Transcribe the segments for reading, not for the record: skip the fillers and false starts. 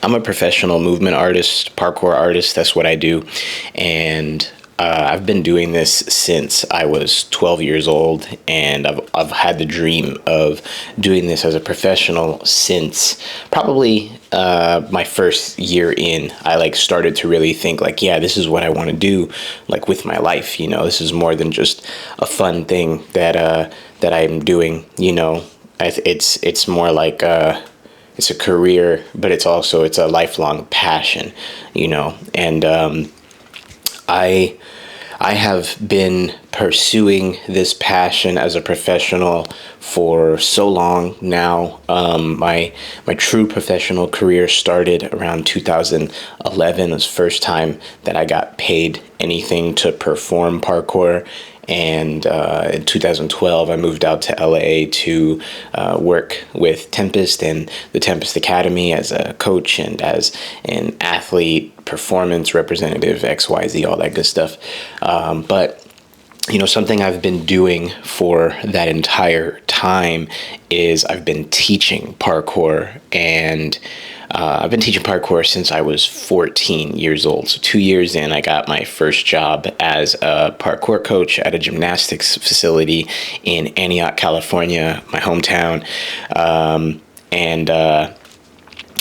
I'm a professional movement artist, parkour artist. That's what I do. And I've been doing this since I was 12 years old, and I've had the dream of doing this as a professional since probably my first year in. I like started to really think like, yeah, this is what I want to do, like with my life. This is more than just a fun thing that I'm doing. It's more like it's a career, but it's a lifelong passion. And I I have been pursuing this passion as a professional for so long now. My true professional career started around 2011. It was the first time that I got paid anything to perform parkour. And in 2012, I moved out to LA to work with Tempest and the Tempest Academy as a coach and as an athlete, performance representative, XYZ, all that good stuff. But something I've been doing for that entire time is I've been teaching parkour, and I've been teaching parkour since I was 14 years old. So 2 years in, I got my first job as a parkour coach at a gymnastics facility in Antioch, California, my hometown. And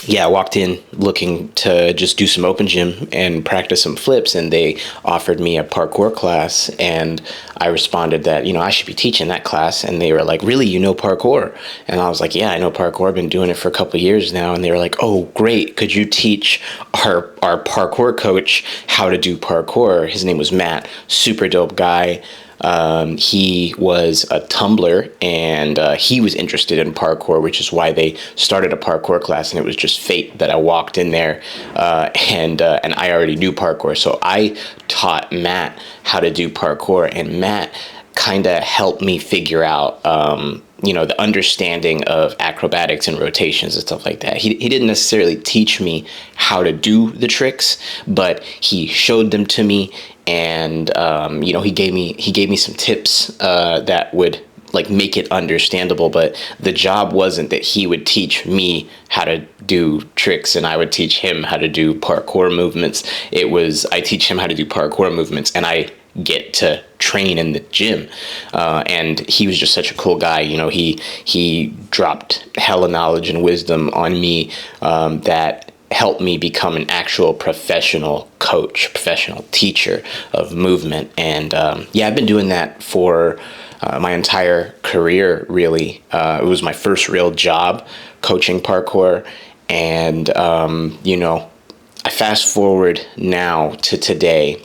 I walked in looking to just do some open gym and practice some flips, and they offered me a parkour class, and I responded that, I should be teaching that class. And they were like, really, parkour? And I was like, yeah, I know parkour. I've been doing it for a couple of years now. And they were like, oh, great. Could you teach our parkour coach how to do parkour? His name was Matt, super dope guy. He was a tumbler, and he was interested in parkour, which is why they started a parkour class. And it was just fate that I walked in there, and I already knew parkour. So I taught Matt how to do parkour, and Matt kind of helped me figure out, the understanding of acrobatics and rotations and stuff like that. He didn't necessarily teach me how to do the tricks, but he showed them to me. And he gave me some tips that would like make it understandable. But the job wasn't that he would teach me how to do tricks and I would teach him how to do parkour movements. It was I teach him how to do parkour movements, and I get to train in the gym. And he was just such a cool guy. He dropped hella knowledge and wisdom on me that helped me become an actual professional coach, professional teacher of movement. And I've been doing that for my entire career, really. It was my first real job coaching parkour. And, I fast forward now to today,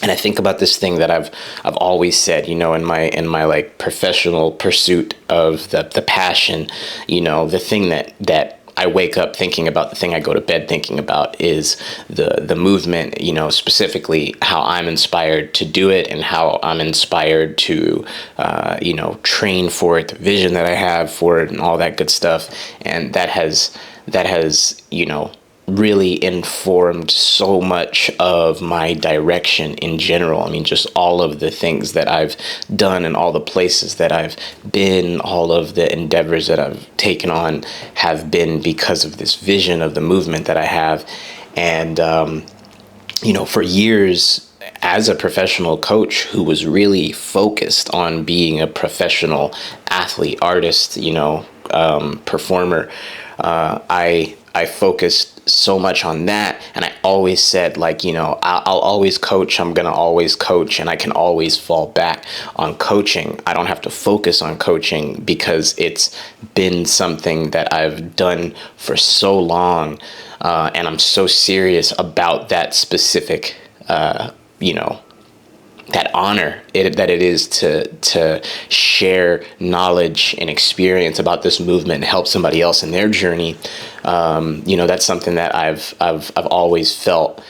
and I think about this thing that I've always said, in my like professional pursuit of the passion, the thing that I wake up thinking about, the thing I go to bed thinking about is the movement, specifically how I'm inspired to do it and how I'm inspired to, train for it, the vision that I have for it and all that good stuff. And that has, really informed so much of my direction in general. I mean, just all of the things that I've done and all the places that I've been, all of the endeavors that I've taken on have been because of this vision of the movement that I have. And, for years, as a professional coach who was really focused on being a professional athlete, artist, performer, I focused so much on that. And I always said, I'll always coach. I'm going to always coach, and I can always fall back on coaching. I don't have to focus on coaching because it's been something that I've done for so long. And I'm so serious about that specific, that honor that it is to share knowledge and experience about this movement and help somebody else in their journey. That's something that I've always felt,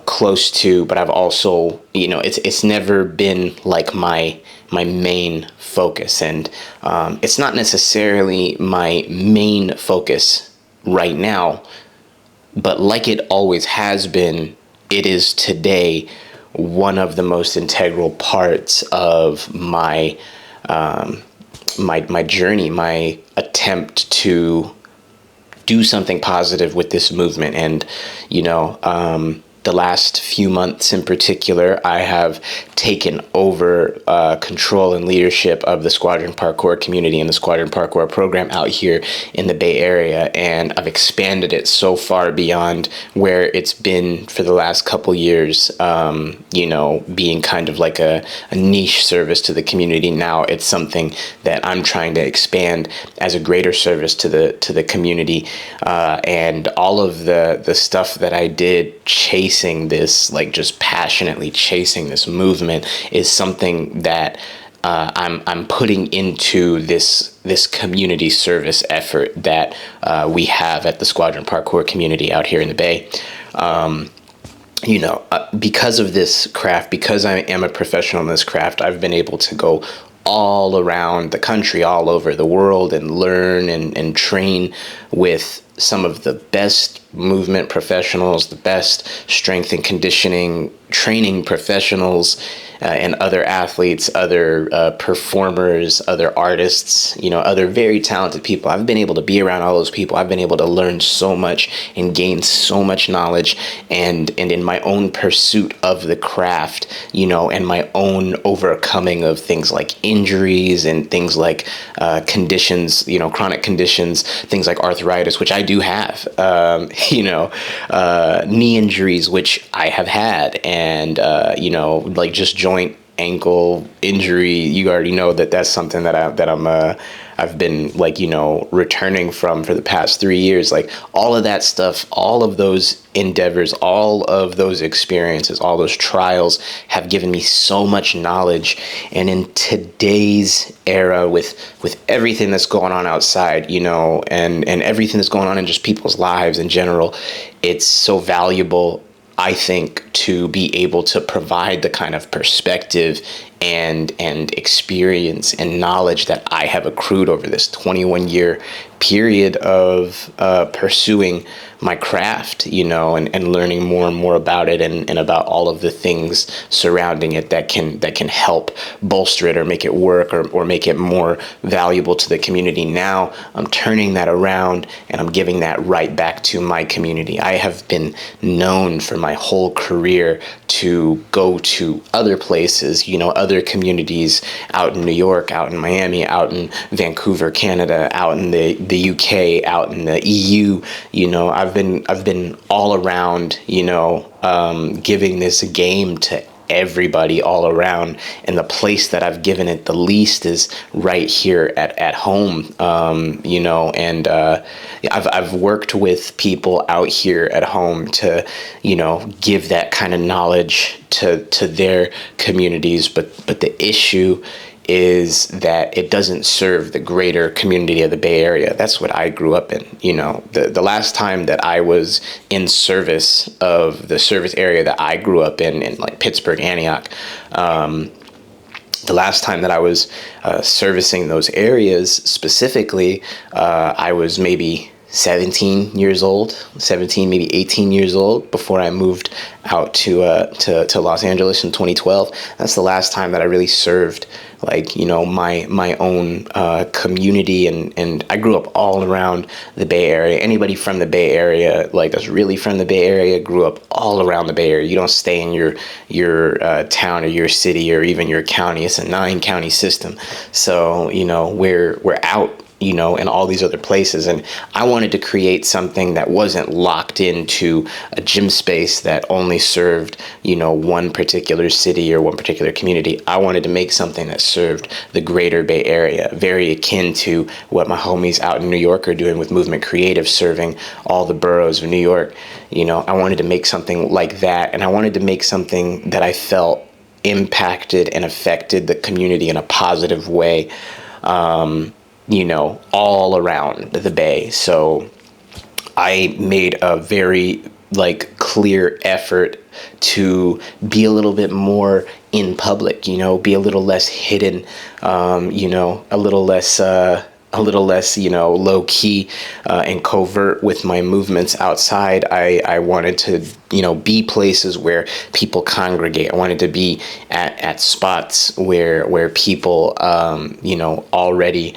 close to, but I've also, it's never been like my main focus. And it's not necessarily my main focus right now, but like it always has been, it is today one of the most integral parts of my my journey, my attempt to do something positive with this movement. And, you know, the last few months in particular, I have taken over control and leadership of the Squadron Parkour community and the Squadron Parkour program out here in the Bay Area. And I've expanded it so far beyond where it's been for the last couple years, you know, being kind of like a niche service to the community. Now it's something that I'm trying to expand as a greater service to the community. And all of the stuff that I did chasing this, like just passionately chasing this movement, is something that I'm putting into this community service effort that we have at the Squadron Parkour community out here in the Bay. You know, because of this craft, because I am a professional in this craft, I've been able to go all around the country, all over the world, and learn and train with some of the best movement professionals, the best strength and conditioning training professionals, and other athletes, other performers, other artists, you know, other very talented people. I've been able to be around all those people. I've been able to learn so much and gain so much knowledge, and in my own pursuit of the craft, you know, and my own overcoming of things like injuries and things like conditions, you know, chronic conditions, things like arthritis, which I do have, you know, knee injuries, which I have had, and, you know, like just joint, ankle injury. You already know that that's something that I've been, like, you know, returning from for the past 3 years. Like, all of that stuff, all of those endeavors, all of those experiences, all those trials have given me so much knowledge. And in today's era, with everything that's going on outside, you know, and everything that's going on in just people's lives in general, it's so valuable, I think, to be able to provide the kind of perspective and experience and knowledge that I have accrued over this 21-year period of pursuing my craft, you know, and learning more and more about it, and about all of the things surrounding it that can help bolster it or make it work, or make it more valuable to the community. Now I'm turning that around and I'm giving that right back to my community. I have been known for my whole career to go to other places, you know, other communities out in New York, out in Miami, out in Vancouver, Canada, out in the UK, out in the EU. You know, I've been all around, you know, giving this game to everybody all around, and the place that I've given it the least is right here at home. You know, and I've worked with people out here at home to, you know, give that kind of knowledge to their communities, but the issue is that it doesn't serve the greater community of the Bay Area. That's what I grew up in. You know, the last time that I was in service of the service area that I grew up in like Pittsburgh, Antioch, the last time that I was servicing those areas specifically, I was maybe 17 years old, 17, maybe 18 years old, before I moved out to Los Angeles in 2012. That's the last time that I really served, like, you know, my own community, and I grew up all around the Bay Area. Anybody from the Bay Area, like, that's really from the Bay Area, grew up all around the Bay Area. You don't stay in your town or your city or even your county. It's a 9-county system, so, you know, we're out, you know, in all these other places. And I wanted to create something that wasn't locked into a gym space that only served, you know, one particular city or one particular community. I wanted to make something that served the greater Bay Area, very akin to what my homies out in New York are doing with Movement Creative, serving all the boroughs of New York. You know, I wanted to make something like that, and I wanted to make something that I felt impacted and affected the community in a positive way, you know, all around the Bay. So I made a very, like, clear effort to be a little bit more in public, you know, be a little less hidden, you know, a little less, you know, low key and covert with my movements outside. I wanted to, you know, be places where people congregate. I wanted to be at spots where people, you know, already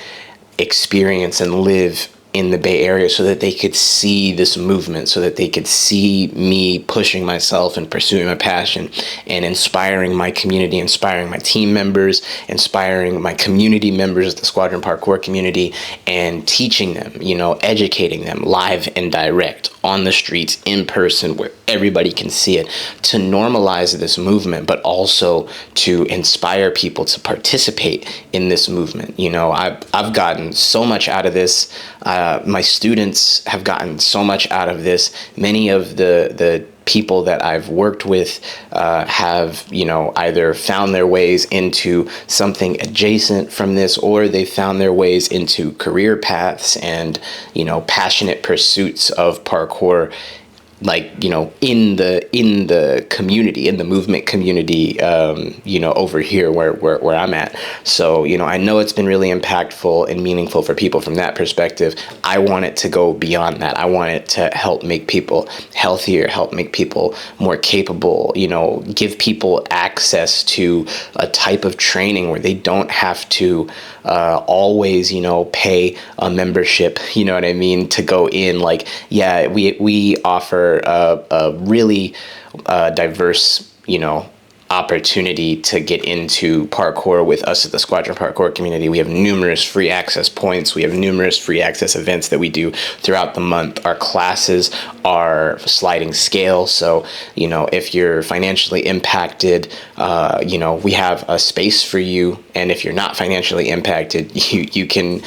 experience and live in the Bay Area so that they could see this movement, so that they could see me pushing myself and pursuing my passion and inspiring my community, inspiring my team members, inspiring my community members, the Squadron Parkour community, and teaching them, educating them live and direct on the streets, in person, where everybody can see it, to normalize this movement, but also to inspire people to participate in this movement. I've gotten so much out of this. My students have gotten so much out of this. Many of the people that I've worked with have, either found their ways into something adjacent from this, or they found their ways into career paths and, passionate pursuits of parkour, like, in the community, in the movement community, over here where I'm at. So, I know it's been really impactful and meaningful for people from that perspective. I want it to go beyond that. I want it to help make people healthier, help make people more capable, give people access to a type of training where they don't have to always, pay a membership, what I mean, to go in. Like, yeah, we offer a really diverse, opportunity to get into parkour with us at the Squadron Parkour community. We have numerous free access points. We have numerous free access events that we do throughout the month. Our classes are sliding scale. So, if you're financially impacted, we have a space for you. And if you're not financially impacted, you can,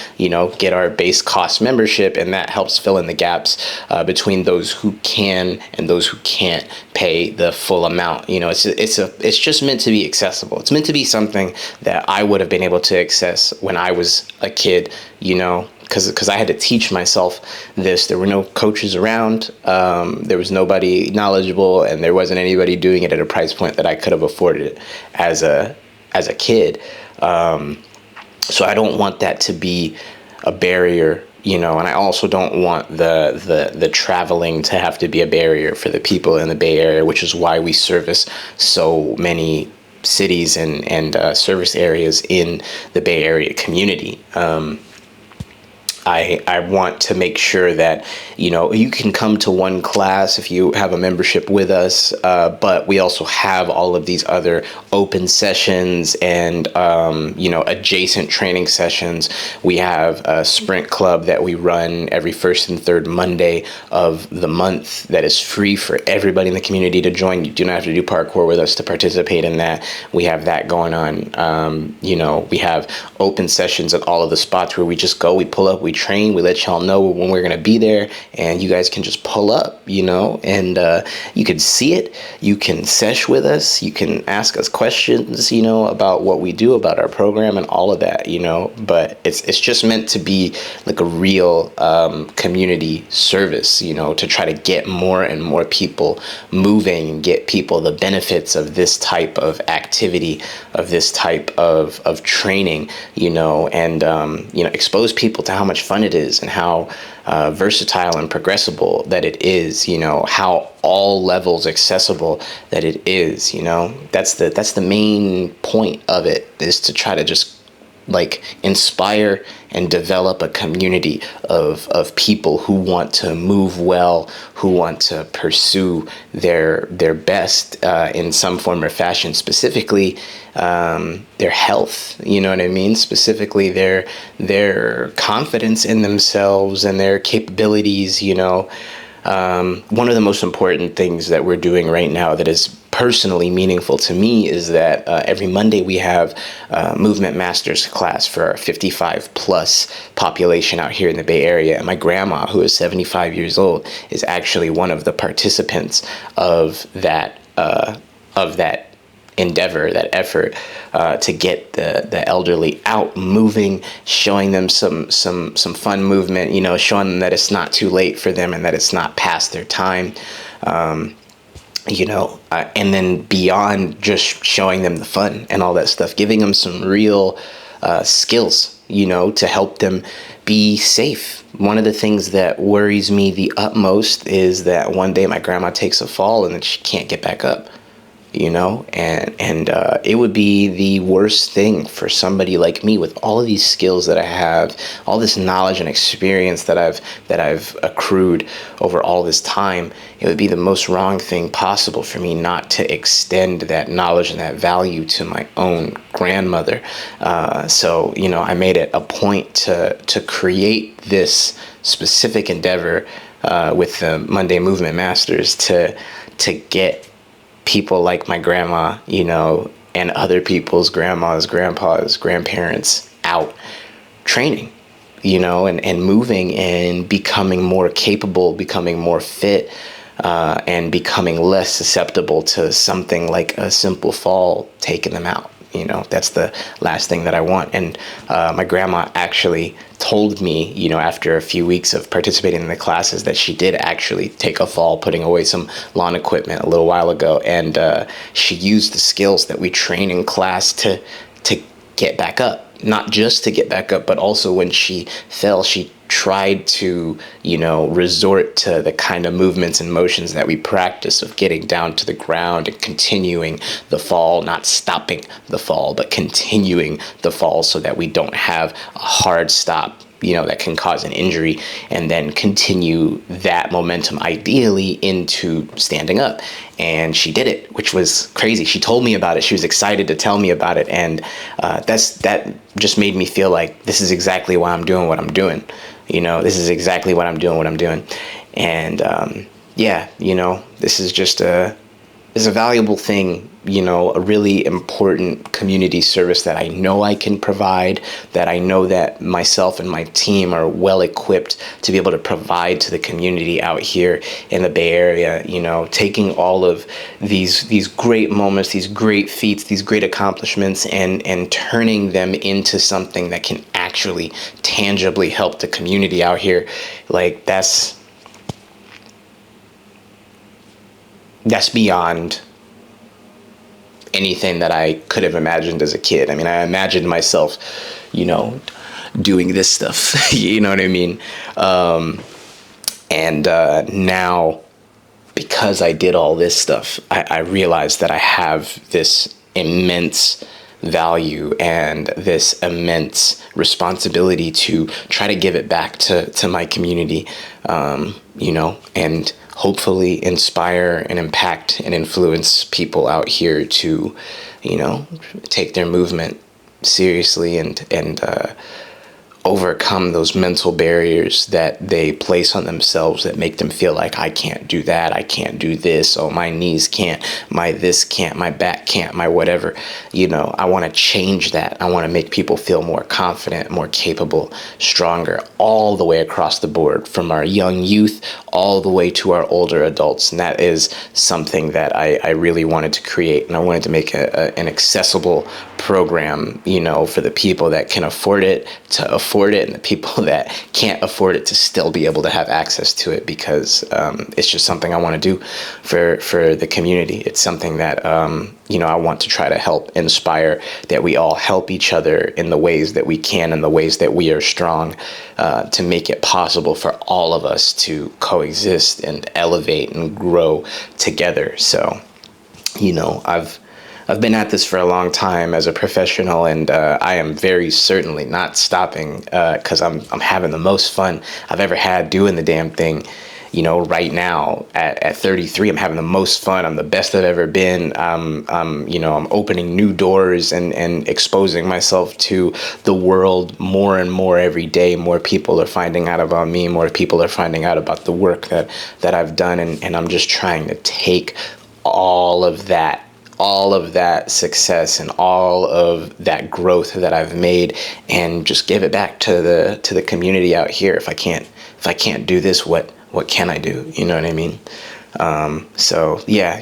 get our base cost membership, and that helps fill in the gaps between those who can and those who can't pay the full amount. It's just meant to be accessible. It's meant to be something that I would have been able to access when I was a kid, because I had to teach myself this. There were no coaches around. There was nobody knowledgeable, and there wasn't anybody doing it at a price point that I could have afforded it as a kid. So I don't want that to be a barrier, and I also don't want the traveling to have to be a barrier for the people in the Bay Area, which is why we service so many cities and service areas in the Bay Area community. I want to make sure that, you can come to one class if you have a membership with us, but we also have all of these other open sessions and, adjacent training sessions. We have a sprint club that we run every first and third Monday of the month that is free for everybody in the community to join. You do not have to do parkour with us to participate in that. We have that going on. We have open sessions at all of the spots where we just go, we pull up, we train, we let y'all know when we're going to be there, and you guys can just pull up, and you can see it. You can sesh with us. You can ask us questions, about what we do, about our program and all of that, but it's just meant to be like a real community service, to try to get more and more people moving and get people the benefits of this type of activity, of this type of training, and expose people to how much fun it is and how versatile and progressible that it is, how all levels accessible that it is. That's the main point of it, is to try to just inspire and develop a community of people who want to move well, who want to pursue their best in some form or fashion, specifically their health, specifically their confidence in themselves and their capabilities. One of the most important things that we're doing right now that is personally meaningful to me is that every Monday we have Movement Masters class for our 55 plus population out here in the Bay Area. And my grandma, who is 75 years old, is actually one of the participants of that endeavor, that effort to get the elderly out moving, showing them some fun movement, showing them that it's not too late for them and that it's not past their time. And then beyond just showing them the fun and all that stuff, giving them some real skills, to help them be safe. One of the things that worries me the utmost is that one day my grandma takes a fall and then she can't get back up. and it would be the worst thing for somebody like me with all of these skills that I have, all this knowledge and experience that I've accrued over all this time. It would be the most wrong thing possible for me not to extend that knowledge and that value to my own grandmother. So I made it a point to create this specific endeavor with the Monday Movement Masters to get people like my grandma, and other people's grandmas, grandpas, grandparents out training, and moving and becoming more capable, becoming more fit, and becoming less susceptible to something like a simple fall taking them out. That's the last thing that I want. And my grandma actually told me, after a few weeks of participating in the classes, that she did actually take a fall putting away some lawn equipment a little while ago. And she used the skills that we train in class to get back up. Not just to get back up, but also when she fell, she tried to, resort to the kind of movements and motions that we practice of getting down to the ground and continuing the fall, not stopping the fall, but continuing the fall so that we don't have a hard stop, that can cause an injury, and then continue that momentum ideally into standing up. And she did it, which was crazy. She told me about it. She was excited to tell me about it. And that just made me feel like this is exactly why I'm doing what I'm doing. This is exactly what I'm doing. And this is just is a valuable thing, a really important community service that I know I can provide, that I know that myself and my team are well equipped to be able to provide to the community out here in the Bay Area, taking all of these great moments, these great feats, these great accomplishments, and turning them into something that can actually tangibly help the community out here. Like that's beyond anything that I could have imagined as a kid. I mean, I imagined myself, doing this stuff, you know what I mean? And now, because I did all this stuff, I realized that I have this immense value and this immense responsibility to try to give it back to my community, and hopefully inspire and impact and influence people out here to, take their movement seriously and overcome those mental barriers that they place on themselves that make them feel like I can't do that, I can't do this, oh my knees can't, my this can't, my back can't, my whatever. I want to change that. I want to make people feel more confident, more capable, stronger, all the way across the board, from our young youth all the way to our older adults. And that is something that I really wanted to create, and I wanted to make an accessible program, for the people that can afford it to afford it, and the people that can't afford it to still be able to have access to it, because it's just something I want to do for the community. It's something that I want to try to help inspire, that we all help each other in the ways that we can, in the ways that we are strong, to make it possible for all of us to coexist and elevate and grow together. So, I've been at this for a long time as a professional, and I am very certainly not stopping, because I'm having the most fun I've ever had doing the damn thing. Right now at 33, I'm having the most fun. I'm the best I've ever been. I'm opening new doors and exposing myself to the world more and more every day. More people are finding out about me. More people are finding out about the work that I've done, and I'm just trying to take all of that success and all of that growth that I've made and just give it back to the community out here. If I can't do this, what can I do? You know what I mean? So yeah,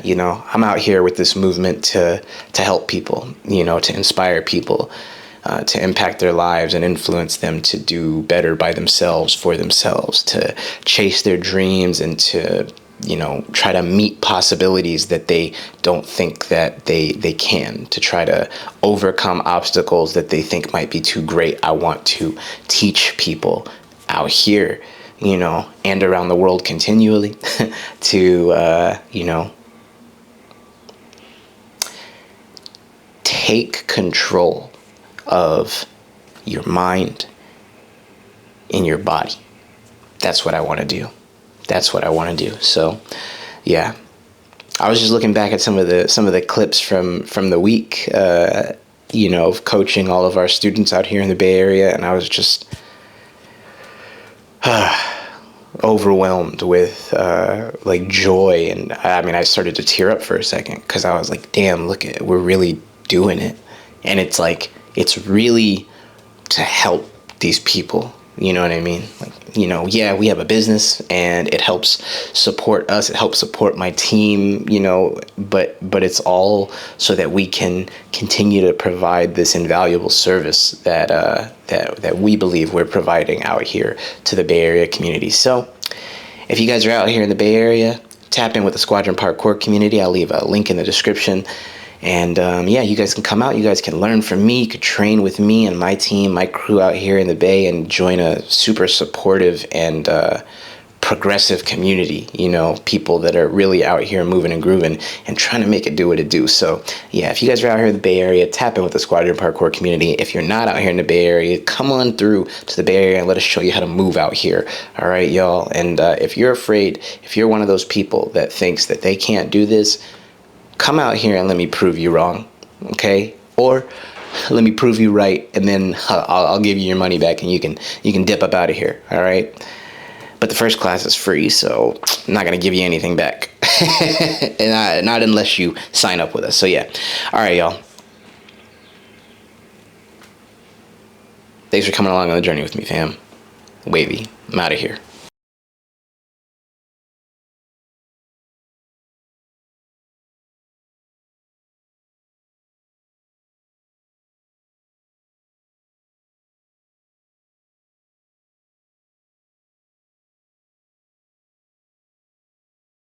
I'm out here with this movement to help people, to inspire people, to impact their lives and influence them to do better by themselves, for themselves, to chase their dreams, and to try to meet possibilities that they don't think that they can, to try to overcome obstacles that they think might be too great. I want to teach people out here, and around the world continually to, take control of your mind and your body. That's what I want to do. That's what I want to do. So, yeah. I was just looking back at some of the clips from the week, of coaching all of our students out here in the Bay Area, and I was just overwhelmed with like joy, and I started to tear up for a second because I was like, damn, look at it, we're really doing it, and it's like it's really to help these people. You know what I mean? Like, yeah, we have a business and it helps support us. It helps support my team, but it's all so that we can continue to provide this invaluable service that we believe we're providing out here to the Bay Area community. So if you guys are out here in the Bay Area, tap in with the Squadron Parkour community. I'll leave a link in the description. And you guys can come out. You guys can learn from me. You could train with me and my team, my crew out here in the Bay, and join a super supportive and progressive community. People that are really out here moving and grooving and trying to make it do what it do. So, yeah, if you guys are out here in the Bay Area, tap in with the Squadron Parkour community. If you're not out here in the Bay Area, come on through to the Bay Area and let us show you how to move out here. All right, y'all. And if you're afraid, if you're one of those people that thinks that they can't do this, come out here and let me prove you wrong, okay? Or let me prove you right, and then I'll give you your money back, and you can dip up out of here, all right? But the first class is free, so I'm not gonna give you anything back, and not unless you sign up with us. So yeah, all right, y'all. Thanks for coming along on the journey with me, fam. Wavy, I'm out of here.